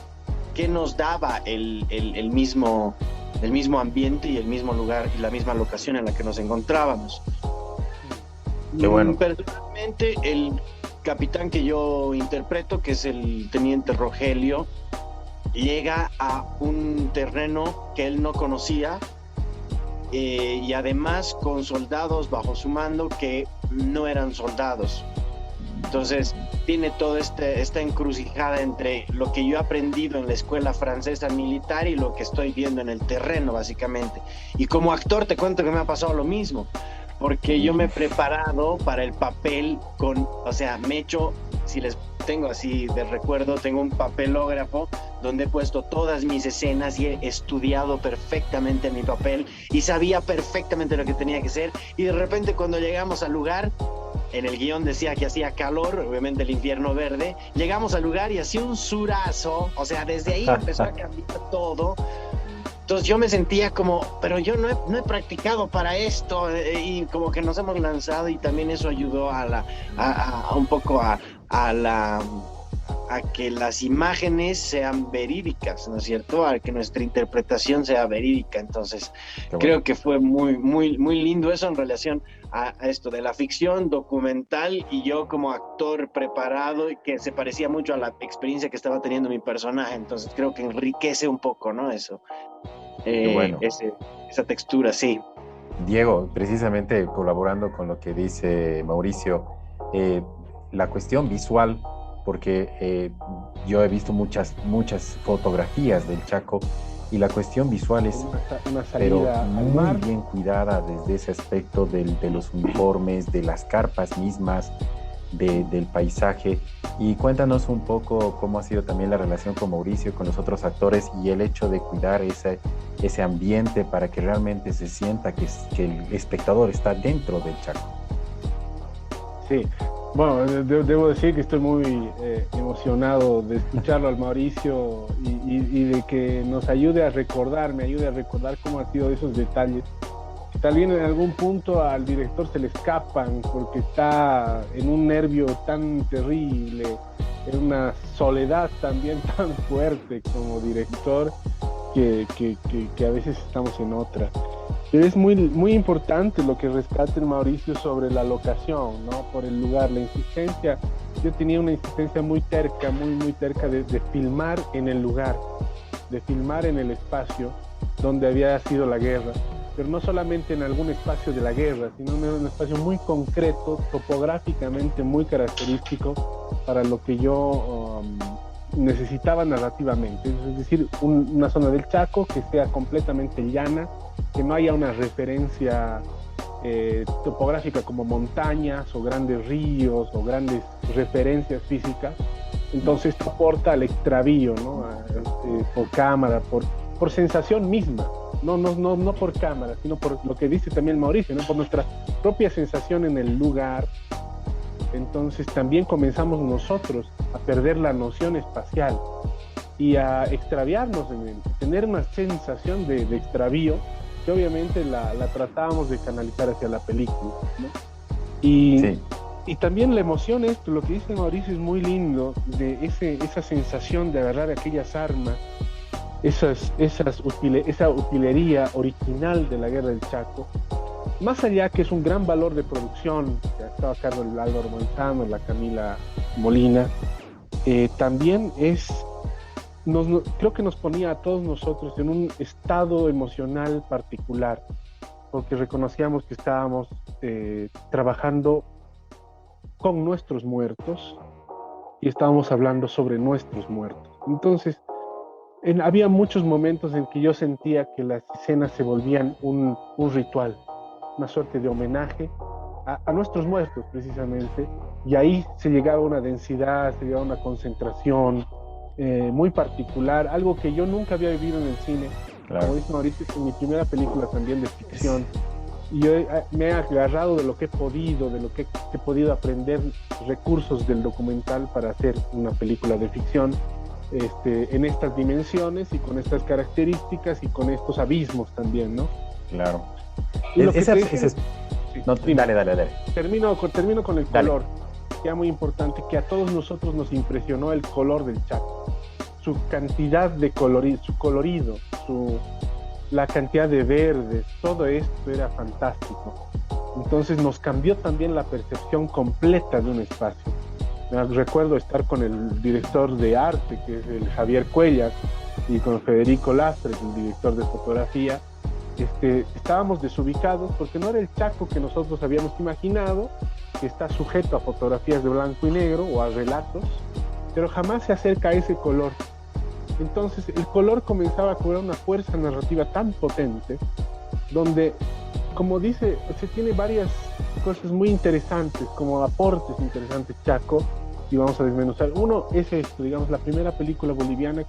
qué nos daba el mismo ambiente y el mismo lugar y la misma locación en la que nos encontrábamos. Qué bueno. Personalmente, el capitán que yo interpreto, que es el teniente Rogelio, llega a un terreno que él no conocía, y además con soldados bajo su mando que no eran soldados. Entonces tiene toda esta encrucijada entre lo que yo he aprendido en la escuela francesa militar y lo que estoy viendo en el terreno básicamente. Y como actor te cuento que me ha pasado lo mismo, porque yo me he preparado para el papel o sea, me he hecho, si les tengo así de recuerdo, tengo un papelógrafo donde he puesto todas mis escenas y he estudiado perfectamente mi papel y sabía perfectamente lo que tenía que ser, y de repente cuando llegamos al lugar, en el guión decía que hacía calor, obviamente el infierno verde, llegamos al lugar y hacía un surazo, o sea, desde ahí empezó a cambiar todo. Entonces yo me sentía como, pero yo no he practicado para esto, y como que nos hemos lanzado, y también eso ayudó a un poco a que las imágenes sean verídicas, ¿no es cierto? A que nuestra interpretación sea verídica. Entonces, creo que fue muy, muy, muy lindo eso en relación a esto de la ficción documental, y yo como actor preparado, y que se parecía mucho a la experiencia que estaba teniendo mi personaje. Entonces, creo que enriquece un poco, ¿no? Eso. Bueno. Esa textura, sí. Diego, precisamente colaborando con lo que dice Mauricio, la cuestión visual, porque yo he visto muchas fotografías del Chaco, y la cuestión visual es una pero salida al muy mar. bien cuidada desde ese aspecto de los uniformes, de las carpas mismas, del paisaje. Y cuéntanos un poco cómo ha sido también la relación con Mauricio, con los otros actores, y el hecho de cuidar ese ambiente para que realmente se sienta que el espectador está dentro del Chaco. Sí, bueno, debo decir que estoy muy emocionado de escucharlo al Mauricio, y de que nos ayude a recordar, me ayude a recordar cómo han sido esos detalles. Tal vez en algún punto al director se le escapan porque está en un nervio tan terrible, en una soledad también tan fuerte como director, que a veces estamos en otra. Pero es muy, muy importante lo que rescata el Mauricio sobre la locación, ¿no? Por el lugar, la insistencia. Yo tenía una insistencia muy terca, muy terca de filmar en el lugar, de filmar en el espacio donde había sido la guerra, pero no solamente en algún espacio de la guerra, sino en un espacio muy concreto, topográficamente muy característico para lo que yo necesitaba narrativamente. Es decir, una zona del Chaco que sea completamente llana, que no haya una referencia topográfica como montañas o grandes ríos o grandes referencias físicas. Entonces esto aporta al extravío, ¿no? Por cámara, por sensación misma, no por cámara, sino por lo que dice también Mauricio, ¿no? Por nuestra propia sensación en el lugar. Entonces también comenzamos nosotros a perder la noción espacial y a extraviarnos tener una sensación de extravío, que obviamente la tratábamos de canalizar hacia la película, ¿no? Y también la emoción, lo que dice Mauricio es muy lindo, de esa sensación de agarrar aquellas armas, esa utilería original de la Guerra del Chaco, más allá que es un gran valor de producción, que ha estado a cargo del Álvaro Manzano, la Camila Molina, también creo que nos ponía a todos nosotros en un estado emocional particular, porque reconocíamos que estábamos trabajando con nuestros muertos y estábamos hablando sobre nuestros muertos. Entonces, había muchos momentos en que yo sentía que las escenas se volvían un ritual, una suerte de homenaje a nuestros muertos precisamente, y ahí se llegaba a una densidad, se llegaba a una concentración muy particular, algo que yo nunca había vivido en el cine. Claro. Como dice Mauricio, es mi primera película también de ficción, y yo me he agarrado de lo que he podido, de lo que he podido aprender, recursos del documental para hacer una película de ficción en estas dimensiones y con estas características y con estos abismos también, ¿no? Claro. Y lo que Esa, te dije, no, dale. termino con el color, que era muy importante, que a todos nosotros nos impresionó el color del Chaco, su cantidad de colorido, su colorido, la cantidad de verdes, todo esto era fantástico. Entonces nos cambió también la percepción completa de un espacio. Recuerdo estar con el director de arte, que es el Javier Cuellar, y con Federico Lastres, el director de fotografía. Estábamos desubicados porque no era el Chaco que nosotros habíamos imaginado, que está sujeto a fotografías de blanco y negro o a relatos, pero jamás se acerca a ese color. Entonces el color comenzaba a cobrar una fuerza narrativa tan potente, donde, como dice, se tiene varias cosas muy interesantes, como aportes interesantes Chaco, y vamos a desmenuzar. Uno es esto, digamos, la primera película boliviana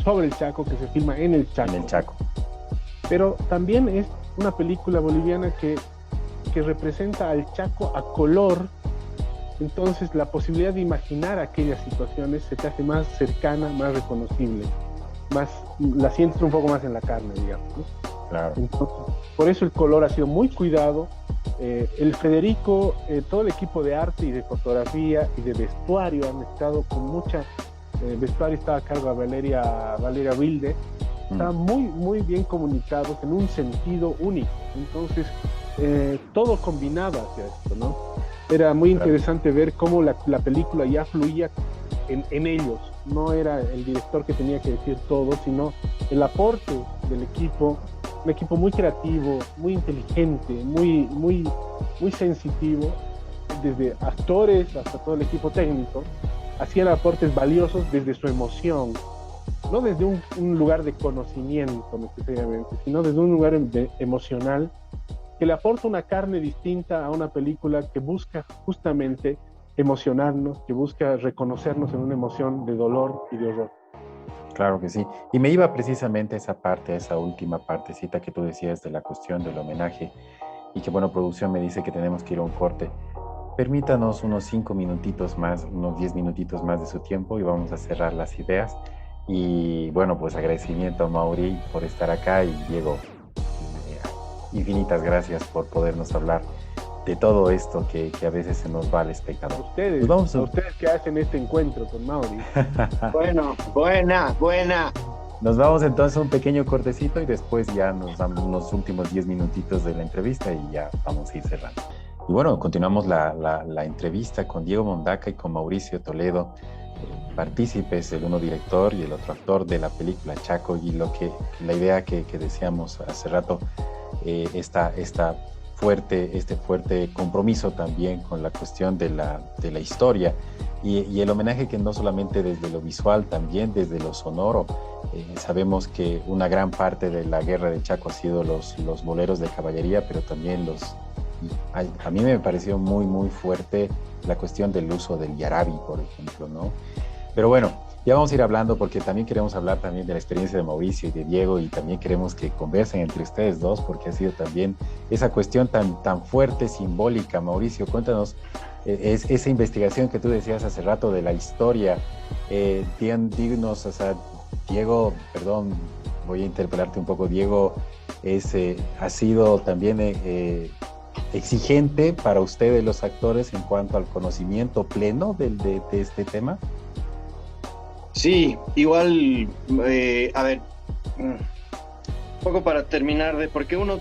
sobre el Chaco, que se filma en el Chaco. En el Chaco. Pero también es una película boliviana que representa al Chaco a color. Entonces la posibilidad de imaginar aquellas situaciones se te hace más cercana, más reconocible, la sientes un poco más en la carne, digamos, ¿no? Claro. Entonces, por eso el color ha sido muy cuidado. El Federico, todo el equipo de arte y de fotografía y de vestuario han estado con mucha... vestuario estaba a cargo de Valeria Wilde. Estaban muy bien comunicados en un sentido único. Entonces, todo combinaba hacia esto, ¿no? Era muy interesante ver cómo la película ya fluía en ellos. No era el director que tenía que decir todo, sino el aporte del equipo, un equipo muy creativo, muy inteligente, muy sensitivo, desde actores hasta todo el equipo técnico, hacían aportes valiosos desde su emoción, no desde un lugar de conocimiento necesariamente, sino desde un lugar emocional, que le aporta una carne distinta a una película que busca justamente emocionarnos, que busca reconocernos en una emoción de dolor y de horror. Claro que sí. Y me iba precisamente a esa parte, a esa última partecita que tú decías de la cuestión del homenaje, y que bueno, producción me dice que tenemos que ir a un corte. Permítanos unos 5 minutitos más, unos 10 minutitos más de su tiempo y vamos a cerrar las ideas. Y bueno, pues agradecimiento a Mauri por estar acá y Diego, infinitas gracias por podernos hablar de todo esto que a veces se nos va al espectador. Ustedes, ustedes que hacen este encuentro con Mauri. Bueno, buena. Nos vamos entonces a un pequeño cortecito y después ya nos damos unos últimos 10 minutitos de la entrevista y ya vamos a ir cerrando. Y bueno, continuamos la entrevista con Diego Mondaca y con Mauricio Toledo, partícipes, el uno director y el otro actor de la película Chaco, y la idea que decíamos hace rato, este fuerte compromiso también con la cuestión de la historia y el homenaje que no solamente desde lo visual, también desde lo sonoro. Sabemos que una gran parte de la guerra del Chaco ha sido los boleros de caballería, pero también a mí me pareció muy fuerte la cuestión del uso del yarabi, por ejemplo, ¿no? Pero bueno, ya vamos a ir hablando porque también queremos hablar también de la experiencia de Mauricio y de Diego, y también queremos que conversen entre ustedes dos porque ha sido también esa cuestión tan fuerte, simbólica. Mauricio, cuéntanos esa investigación que tú decías hace rato de la historia. Díganos, o sea, Diego, perdón, voy a interpelarte un poco. Diego ha sido también exigente para ustedes los actores en cuanto al conocimiento pleno de este tema. Sí, igual, a ver, un poco para terminar, porque uno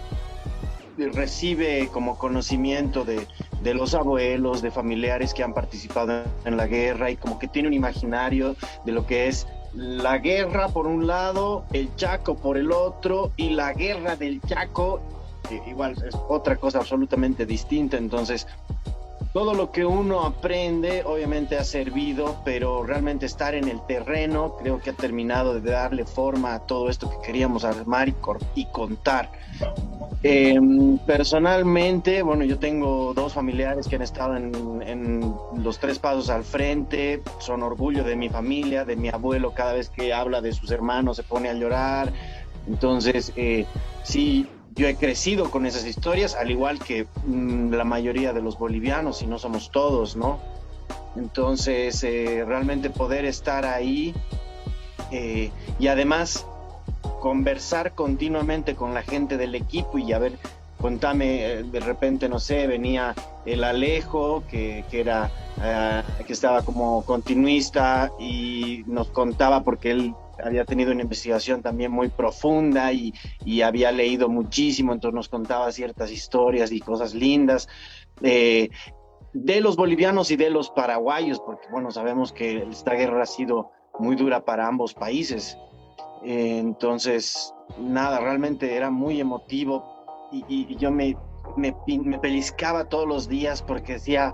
recibe como conocimiento de los abuelos, de familiares que han participado en la guerra, y como que tiene un imaginario de lo que es la guerra por un lado, el Chaco por el otro, y la guerra del Chaco igual es otra cosa absolutamente distinta. Entonces todo lo que uno aprende obviamente ha servido, pero realmente estar en el terreno creo que ha terminado de darle forma a todo esto que queríamos armar y contar. Personalmente, bueno, yo tengo dos familiares que han estado en los tres pasos al frente, son orgullo de mi familia, de mi abuelo. Cada vez que habla de sus hermanos se pone a llorar. Entonces, sí, yo he crecido con esas historias, al igual que la mayoría de los bolivianos, y no somos todos, ¿no? Entonces, realmente poder estar ahí y además conversar continuamente con la gente del equipo y a ver, contame, de repente, no sé, venía el Alejo, que estaba como continuista y nos contaba porque él había tenido una investigación también muy profunda y había leído muchísimo, entonces nos contaba ciertas historias y cosas lindas. Eh, de los bolivianos y de los paraguayos, porque bueno, sabemos que esta guerra ha sido muy dura para ambos países. Entonces, nada, realmente era muy emotivo y yo me pellizcaba todos los días porque decía,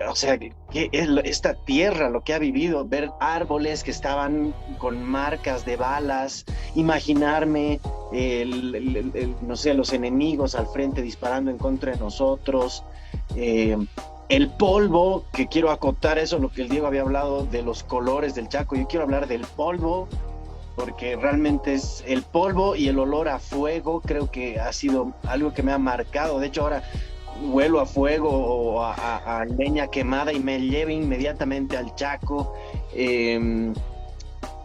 o sea, que es esta tierra, lo que ha vivido, ver árboles que estaban con marcas de balas, imaginarme, no sé, los enemigos al frente disparando en contra de nosotros, eh, el polvo, que quiero acotar eso, lo que el Diego había hablado de los colores del Chaco, yo quiero hablar del polvo, porque realmente es el polvo y el olor a fuego, creo que ha sido algo que me ha marcado. De hecho, ahora huelo a fuego o a leña quemada y me lleva inmediatamente al Chaco.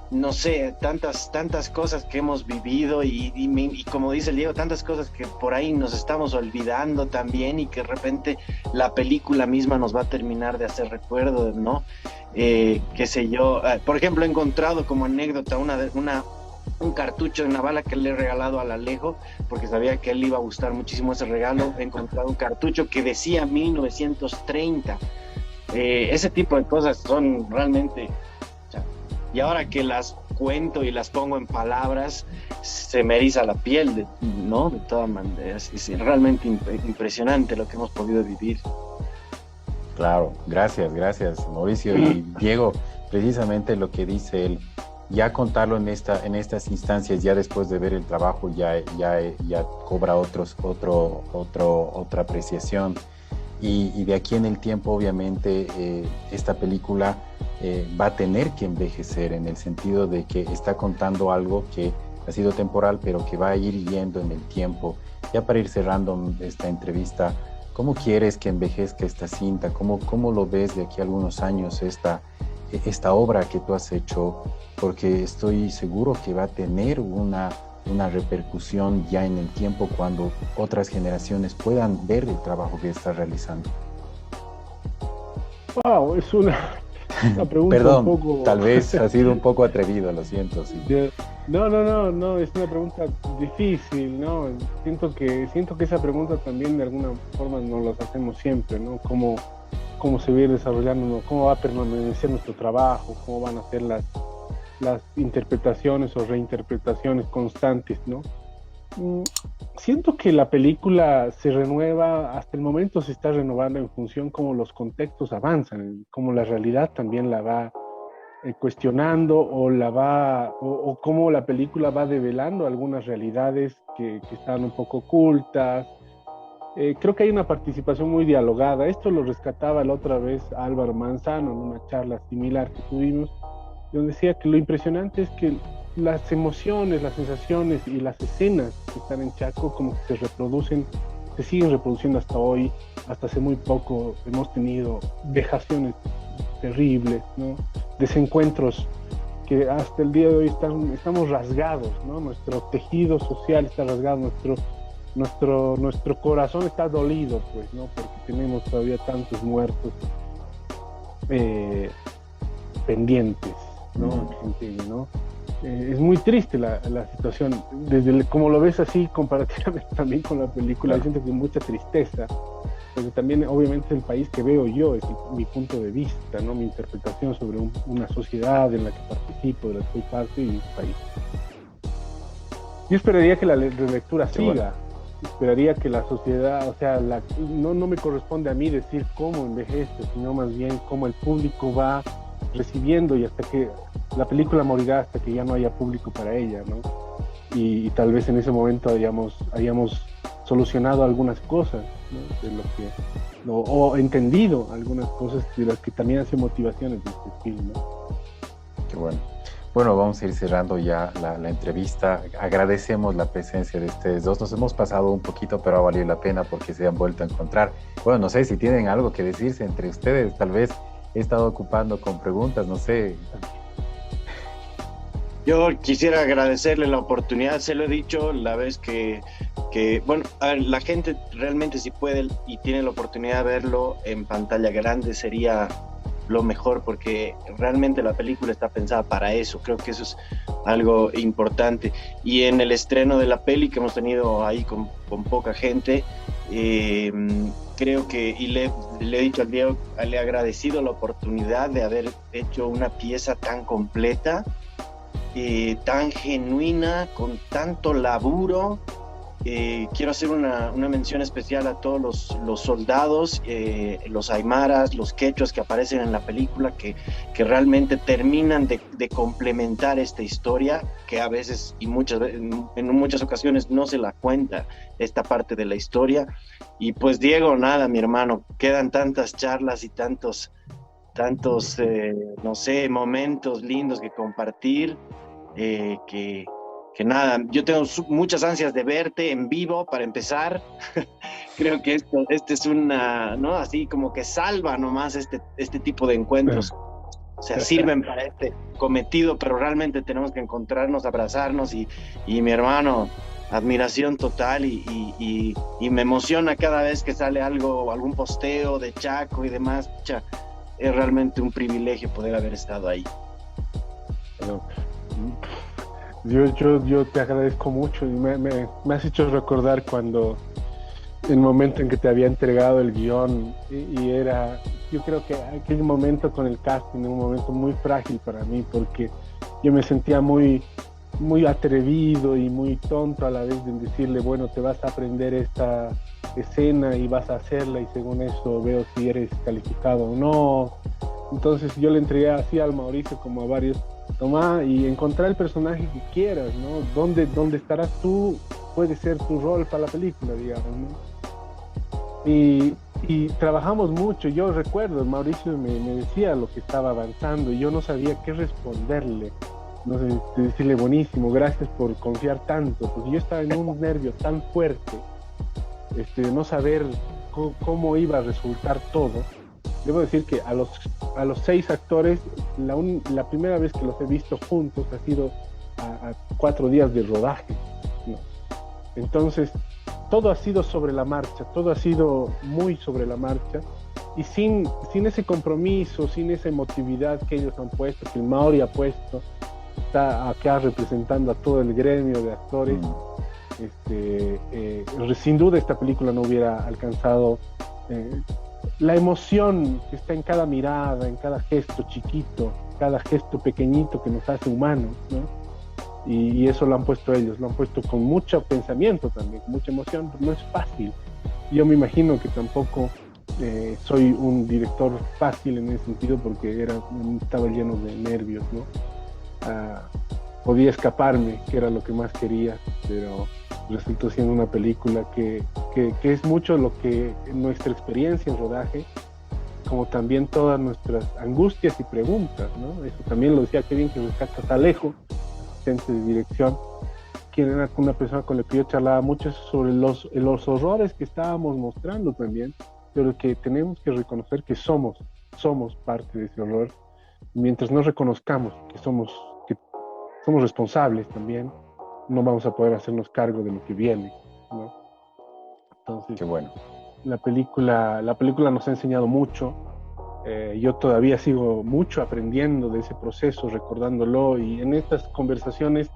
No sé, tantas cosas que hemos vivido y como dice el Diego, tantas cosas que por ahí nos estamos olvidando también y que de repente la película misma nos va a terminar de hacer recuerdo, ¿no? Qué sé yo, por ejemplo, he encontrado como anécdota un cartucho de una bala que le he regalado al Alejo, porque sabía que a él le iba a gustar muchísimo ese regalo. He encontrado un cartucho que decía 1930. Ese tipo de cosas son realmente... Y ahora que las cuento y las pongo en palabras, se me eriza la piel, ¿no? De todas maneras. Es realmente impresionante lo que hemos podido vivir. Claro, gracias, Mauricio. Y Diego, precisamente lo que dice él, ya contarlo en estas instancias, ya después de ver el trabajo, ya cobra otra apreciación. Y de aquí en el tiempo, obviamente, esta película va a tener que envejecer en el sentido de que está contando algo que ha sido temporal, pero que va a ir yendo en el tiempo. Ya para ir cerrando esta entrevista, ¿cómo quieres que envejezca esta cinta? ¿Cómo lo ves de aquí a algunos años esta obra que tú has hecho? Porque estoy seguro que va a tener una repercusión ya en el tiempo cuando otras generaciones puedan ver el trabajo que estás realizando. Wow, es una pregunta Perdón, un poco... tal vez ha sido un poco atrevido, lo siento. Sí. No, es una pregunta difícil, ¿no? Siento que esa pregunta también de alguna forma nos las hacemos siempre, ¿no? Cómo se va a ir desarrollando, cómo va a permanecer nuestro trabajo, cómo van a ser las interpretaciones o reinterpretaciones constantes, ¿no? Siento que la película se renueva, hasta el momento se está renovando en función como los contextos avanzan, como la realidad también la va cuestionando o cómo la película va develando algunas realidades que están un poco ocultas. Creo que hay una participación muy dialogada. Esto lo rescataba la otra vez Álvaro Manzano en una charla similar que tuvimos, donde decía que lo impresionante es que las emociones, las sensaciones y las escenas que están en Chaco como que se siguen reproduciendo hasta hoy. Hasta hace muy poco hemos tenido vejaciones terribles, ¿no? Desencuentros que hasta el día de hoy estamos rasgados, ¿no? Nuestro tejido social está rasgado, nuestro corazón está dolido, pues, ¿no? Porque tenemos todavía tantos muertos pendientes, ¿no? ¿no? Es muy triste la situación, como lo ves así comparativamente también con la película, claro. Siento que mucha tristeza, porque también obviamente es el país que veo yo, es mi punto de vista, ¿no? Mi interpretación sobre una sociedad en la que participo, de la que soy parte, y mi país. Yo esperaría que la relectura siga, bueno. Esperaría que la sociedad, o sea, no me corresponde a mí decir cómo envejece, sino más bien cómo el público va recibiendo, y hasta que la película morirá, hasta que ya no haya público para ella, ¿no? Y tal vez en ese momento hayamos solucionado algunas cosas, ¿no? O entendido algunas cosas de las que también hacen motivaciones de este film, ¿no? Qué bueno. Bueno, vamos a ir cerrando ya la entrevista. Agradecemos la presencia de ustedes dos. Nos hemos pasado un poquito, pero ha valido la pena porque se han vuelto a encontrar. Bueno, no sé si tienen algo que decirse entre ustedes. Tal vez he estado ocupando con preguntas, no sé. Yo quisiera agradecerle la oportunidad, se lo he dicho la vez bueno, a ver, la gente realmente si puede y tiene la oportunidad de verlo en pantalla grande sería lo mejor porque realmente la película está pensada para eso, creo que eso es algo importante. Y en el estreno de la peli que hemos tenido ahí con poca gente, creo que, y le he dicho al Diego, le he agradecido la oportunidad de haber hecho una pieza tan completa, tan genuina, con tanto laburo. Quiero hacer una mención especial a todos los soldados, los aymaras, los quechuas que aparecen en la película, que realmente terminan de complementar esta historia, que a veces y en muchas ocasiones no se la cuenta esta parte de la historia. Y pues Diego, nada, mi hermano, quedan tantas charlas y tantos, no sé, momentos lindos que compartir, que nada, yo tengo muchas ansias de verte en vivo para empezar. Creo que este es ¿no? Así como que salva nomás este tipo de encuentros. O sea, sirven para este cometido, pero realmente tenemos que encontrarnos, abrazarnos y mi hermano, admiración total y me emociona cada vez que sale algún posteo de Chaco y demás. Pucha, es realmente un privilegio poder haber estado ahí. Bueno, yo te agradezco mucho y me has hecho recordar cuando el momento en que te había entregado el guión y era, yo creo que aquel momento con el casting era un momento muy frágil para mí porque yo me sentía muy atrevido y muy tonto a la vez de decirle, bueno, te vas a aprender esta escena y vas a hacerla y según eso veo si eres calificado o no. Entonces yo le entregué así al Mauricio como a varios, toma y encontrar el personaje que quieras, ¿no? ¿Dónde estarás tú? Puede ser tu rol para la película, digamos, ¿no? Y trabajamos mucho. Yo recuerdo, Mauricio me decía lo que estaba avanzando y yo no sabía qué responderle. No sé, decirle buenísimo, gracias por confiar tanto, porque yo estaba en un nervio tan fuerte, de no saber cómo iba a resultar todo. Debo decir que a los 6 actores, la primera vez que los he visto juntos ha sido a 4 días de rodaje, ¿no? Entonces, todo ha sido sobre la marcha, todo ha sido muy sobre la marcha, y sin ese compromiso, sin esa emotividad que ellos han puesto, que el Mauri ha puesto, está acá representando a todo el gremio de actores. Sin duda esta película no hubiera alcanzado la emoción que está en cada mirada, en cada gesto chiquito, cada gesto pequeñito que nos hace humanos, ¿no? Y eso lo han puesto ellos, lo han puesto con mucho pensamiento también, con mucha emoción. No es fácil. Yo me imagino que tampoco soy un director fácil en ese sentido porque estaba lleno de nervios, ¿no? Podía escaparme, que era lo que más quería, pero resultó siendo una película que es mucho lo que nuestra experiencia en rodaje, como también todas nuestras angustias y preguntas, ¿no? Eso también lo decía, qué bien que rescatas a Alejo, asistente de dirección, quien era una persona con la que yo charlaba mucho sobre los horrores que estábamos mostrando también, pero que tenemos que reconocer que somos parte de ese horror. Mientras no reconozcamos que somos responsables también, no vamos a poder hacernos cargo de lo que viene, ¿no? Entonces, qué bueno. La película nos ha enseñado mucho. Yo todavía sigo mucho aprendiendo de ese proceso, recordándolo, y en estas conversaciones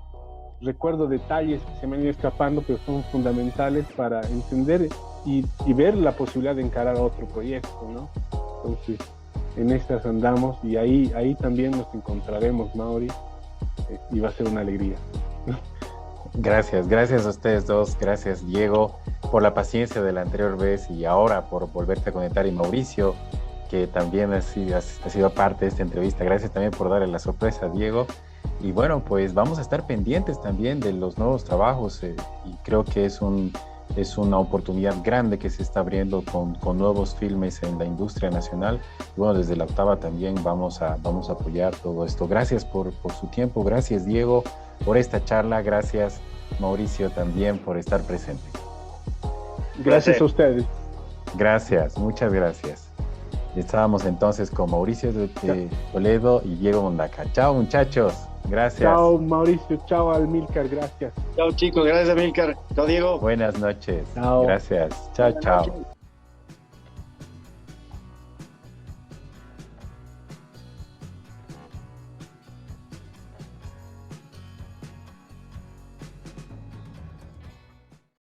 recuerdo detalles que se me han ido escapando, pero son fundamentales para entender y ver la posibilidad de encarar otro proyecto, ¿no? Entonces, en estas andamos y ahí también nos encontraremos, Mauri, y va a ser una alegría. Gracias a ustedes dos, gracias Diego por la paciencia de la anterior vez y ahora por volverte a conectar, y Mauricio, que también ha sido parte de esta entrevista. Gracias también por darle la sorpresa, Diego. Y bueno, pues vamos a estar pendientes también de los nuevos trabajos, y creo que es un es una oportunidad grande que se está abriendo con nuevos filmes en la industria nacional. Y bueno, desde la Octava también vamos a apoyar todo esto. Gracias por su tiempo, gracias Diego por esta charla, gracias Mauricio también por estar presente. Gracias a ustedes. Gracias, muchas gracias. Estábamos entonces con Mauricio de Toledo y Diego Mondaca. Chao muchachos, gracias. Chao Mauricio, chao Amílcar, gracias. Chao chicos, gracias Amílcar. Chao Diego. Buenas noches. Chao. Gracias. Chao, chao.